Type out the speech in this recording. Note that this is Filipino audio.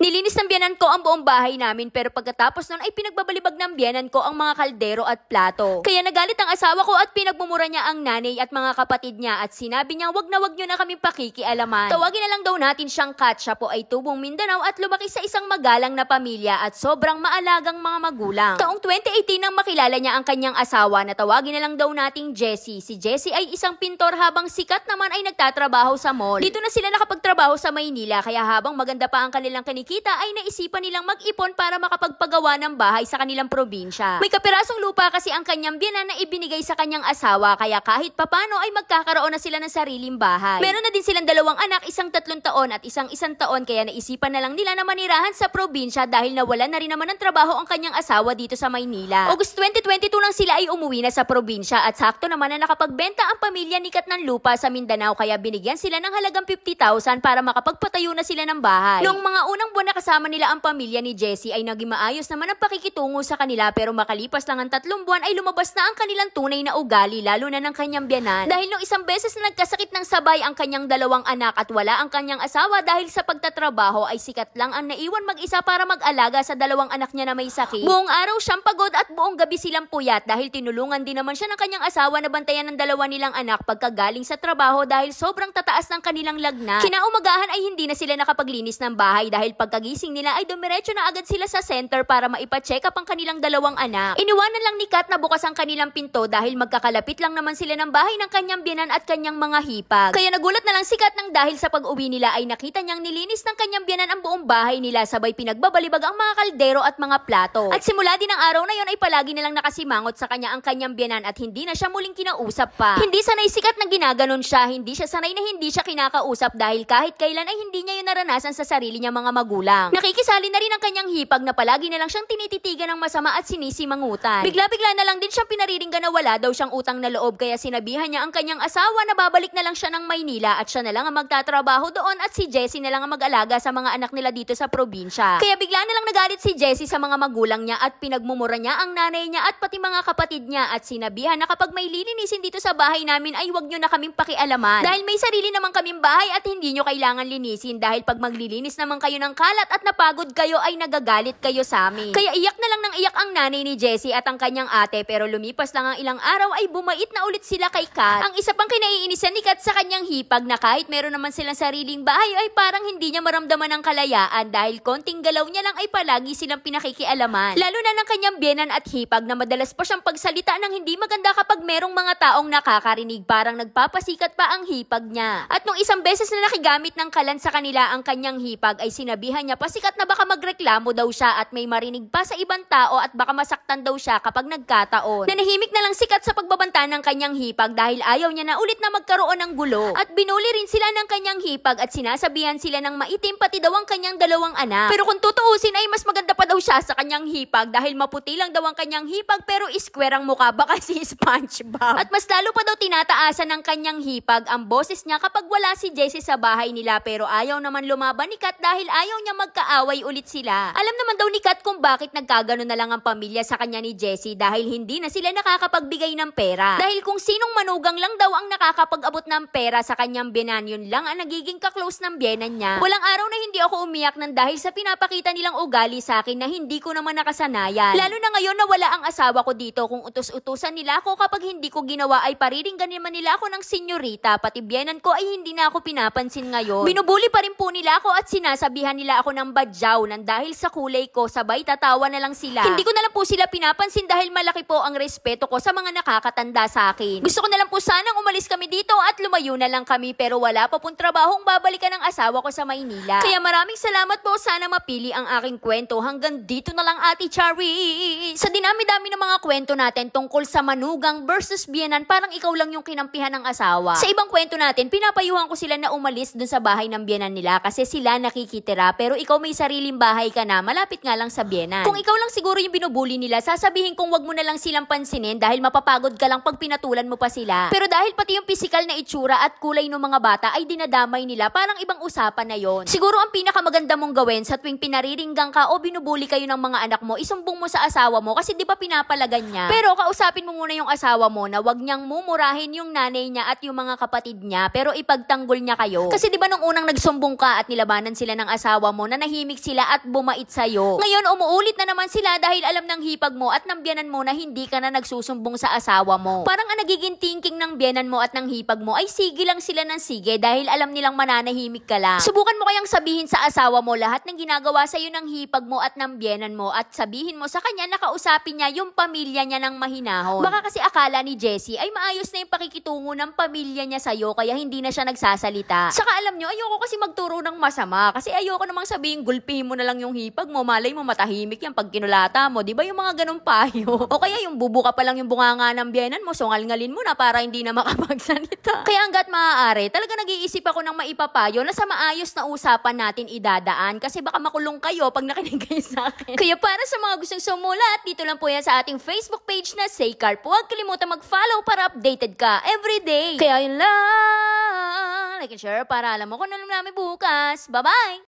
Nilinis ng biyanan ko ang buong bahay namin pero pagkatapos nun ay pinagbabalibag ng biyanan ko ang mga kaldero at plato. Kaya nagalit ang asawa ko at pinagmumura niya ang nanay at mga kapatid niya at sinabi niya wag nyo na kaming pakikialaman. Tawagin na lang daw natin siyang Kat. Siya po ay tubong Mindanao at lumaki sa isang magalang na pamilya at sobrang maalagang mga magulang. Taong 2018 nang makilala niya ang kanyang asawa na tawagin na lang daw nating Jessie. Si Jessie ay isang pintor habang si Kat naman ay nagtatrabaho sa mall. Dito na sila nakapagtrabaho sa Maynila kaya habang maganda pa ang kanilang kinikita ay naisipan nilang mag-ipon para makapagpagawa ng bahay sa kanilang probinsya. May kapirasong lupa kasi ang kanyang biyanan na ibinigay sa kanyang asawa kaya kahit papano ay magkakaroon na sila ng sariling bahay. Meron na din silang dalawang anak, isang 3 taon at isang 1 taon kaya naisipan na lang nila na manirahan sa probinsya dahil nawalan na rin naman ng trabaho ang kanyang asawa dito sa Maynila. August 2022 lang sila ay umuwi na sa probinsya at sakto naman na nakapagbenta ang pamilya ni Kat ng lupa sa Mindanao kaya binigyan sila ng halagang 50,000 para makapagpatayo na sila ng bahay. Noong mga unang buwan na kasama nila ang pamilya ni Jessie ay naging maayos naman ang pakikitungo sa kanila pero makalipas lang ang 3 buwan ay lumabas na ang kanilang tunay na ugali lalo na ng kanyang biyanan. Dahil nung isang beses na nagkasakit ng sabay ang kanyang 2 anak at wala ang kanyang asawa dahil sa pagtatrabaho ay si Kat lang ang naiwan mag-isa para mag-alaga sa 2 anak niya na may sakit. Buong araw siyang pagod at buong gabi silang puyat dahil tinulungan din naman siya ng kanyang asawa na bantayan ng 2 nilang anak pagkagaling sa trabaho dahil sobrang tataas ng kanilang lagnat. Kinaumagahan ay hindi na sila nakapaglinis ng bahay dahil pagkagising nila ay dumiretso na agad sila sa center para maipa-check up ang kanilang 2 anak. Iniwanan lang ni Kat na bukas ang kanilang pinto dahil magkakalapit lang naman sila ng bahay ng kanyang biyanan at kanyang mga hipag. Kaya nagulat na lang si Kat nang dahil sa pag-uwi nila ay nakita niyang nilinis ng kanyang biyanan ang buong bahay nila sabay pinagbabalibag ang mga kaldero at mga plato. At simula din ang araw na yon ay palagi na lang nakasimangot sa kanya ang kanyang biyanan at hindi na siya muling kinausap pa. Hindi sanay si Kat na ginaganon siya, hindi siya sanay na hindi siya kinakausap dahil kahit kailan ay hindi niya yun naranasan sa sarili niya mga magulang. Nakikisali na rin ang kanyang hipag na palagi na lang siyang tinititigan ng masama at sinisimangutan. Bigla-bigla na lang din siyang pinariringgan na wala daw siyang utang na loob kaya sinabihan niya ang kanyang asawa na babalik na lang siya ng Maynila at siya na lang ang magtatrabaho doon at si Jessie na lang ang mag-alaga sa mga anak nila dito sa probinsya. Kaya bigla na lang nagalit si Jessie sa mga magulang niya at pinagmumura niya ang nanay niya at pati mga kapatid niya at sinabihan na kapag may lilinisin dito sa bahay namin ay huwag niyo na kaming pakialaman. Dahil may sarili naman kaming bahay at hindi niyo kailangan linisin dahil pag maglilinis naman kayo ng kalat at napagod kayo ay nagagalit kayo sa amin. Kaya iyak na lang ng iyak ang nanay ni Jessie at ang kanyang ate pero lumipas lang ang ilang araw ay bumait na ulit sila kay Kat. Ang isa pang kinaiinisan ni Kat sa kanyang hipag na kahit meron naman silang sariling bahay ay parang hindi niya maramdaman ng kalayaan dahil konting galaw niya lang ay palagi silang pinakikialaman. Lalo na ng kanyang biyenan at hipag na madalas pa siyang pagsalita ng hindi maganda kapag merong mga taong nakakarinig parang nagpapasikat pa ang hipag niya. At nung isang beses na nakigamit ng kalan sa kanila ang kanyang hipag ay sinabihan niya pasikat na baka magreklamo daw siya at may marinig pa sa ibang tao at baka masaktan daw siya kapag nagkataon. Nanahimik na lang si Kat sa pagbabanta ng kanyang hipag dahil ayaw niya na ulit na magkaroon ng gulo. At binuli rin sila ng kanyang hipag at sinasabihan sila ng maitim pati daw ang kanyang 2 anak. Pero kung tutuusin ay mas maganda pa daw siya sa kanyang hipag dahil maputi lang daw ang kanyang hipag pero square ang mukha baka si SpongeBob. At mas lalo pa daw tinataasan ng kanyang hipag ang boses niya kapag wala si Jessie sa bahay nila pero ayaw naman lumaban ni Kat dahil ayaw niya magkaaway ulit sila. Alam naman daw ni Kat kung bakit nagkagano na lang ang pamilya sa kanya ni Jessie dahil hindi na sila nakakapagbigay ng pera. Dahil kung sinong manugang lang daw ang nakakapag-abot ng pera sa kanyang biyenan, yun lang ang nagiging kaklose ng biyenan niya. Walang araw na hindi ako umiyak ng dahil sa pinapakita nilang ugali sa akin na hindi ko naman nakasanayan. Lalo na ngayon na wala ang asawa ko dito kung utos-utusan nila ako kapag hindi ko ginawa ay pariringgan naman nila ako ng senyorita pati biyenan ko ay hindi na ako pinapansin ngayon. Binubuli pa rin po nila ako at sinasabihan nila ako ng badyaw nang dahil sa kulay ko sabay tatawa na lang sila. Hindi ko na lang po sila pinapansin dahil malaki po ang respeto ko sa mga nakakatanda sa akin. Gusto ko na lang po sanang umalis kami dito at lumayo na lang kami pero wala pa pong trabahong babalikan ng asawa ko sa Maynila. Kaya maraming salamat po, sana mapili ang aking kwento. Hanggang dito na lang Ate Charis. Sa dinami-dami ng mga kwento natin tungkol sa manugang versus biyenan, parang ikaw lang yung kinampihan ng asawa. Sa ibang kwento natin, pinapayuhan ko sila na umalis dun sa bahay ng biyenan nila kasi sila nakikitira pero ikaw may sariling bahay ka na, malapit nga lang sa biyenan. Kung ikaw lang siguro yung binubuli nila, sasabihin kong wag mo na lang silang pansinin dahil mapapagod ka lang pag pinatulan mo pa sila. Pero dahil pati yung physical na itsura at kulay ng mga bata ay dinadamay nila, parang ibang usapan na yon. Siguro ang pinakamaganda mong gawin sa tuwing pinariringgan ka o binubuli kayo ng mga anak mo, isumbong mo sa asawa mo kasi di ba pinapalagan niya. Pero kausapin mo muna yung asawa mo na wag niyang mumurahin yung nanay niya at yung mga kapatid niya pero ipagtanggol niya kayo. Kasi di ba nung unang nagsumbong ka at nilabanan sila ng asawa mo, nanahimik sila at bumait sa'yo. Ngayon, umuulit na naman sila dahil alam ng hipag mo at ng biyanan mo na hindi ka na nagsusumbong sa asawa mo. Parang ang nagiging thinking ng biyanan mo at ng hipag mo ay sige lang sila ng sige dahil alam nilang mananahimik ka lang. Subukan mo kayang sabihin sa asawa mo lahat ng ginagawa sa'yo ng hipag mo at ng biyanan mo at sabihin mo sa kanya na kausapin niya yung pamilya niya ng mahinahon. Baka kasi akala ni Jessie ay maayos na yung pakikitungo ng pamilya niya sa'yo kaya hindi na siya nagsasalita. Saka alam nyo, ayoko kasi magturo ng masama kasi ayoko namang sabihin gulpihin mo na lang yung hipag mo, malay mo matahimik yan pag kinulata mo, di ba yung mga ganong payo? O kaya yung bubuka pa lang yung bunganga ng biyanan mo, sungal-ngalin mo na para hindi na makapagsalita. Kaya hanggat maaari, talaga nag-iisip ako ng maipapayo na sa maayos na usapan natin idadaan kasi baka makulong kayo pag nakinig kayo sa akin. Kaya para sa mga gustong sumulat, dito lang po yan sa ating Facebook page na Say Carp. Huwag kalimutan mag-follow para updated ka everyday. Kaya yun lang, like and share para alam mo kung ano namin bukas. Bye-bye!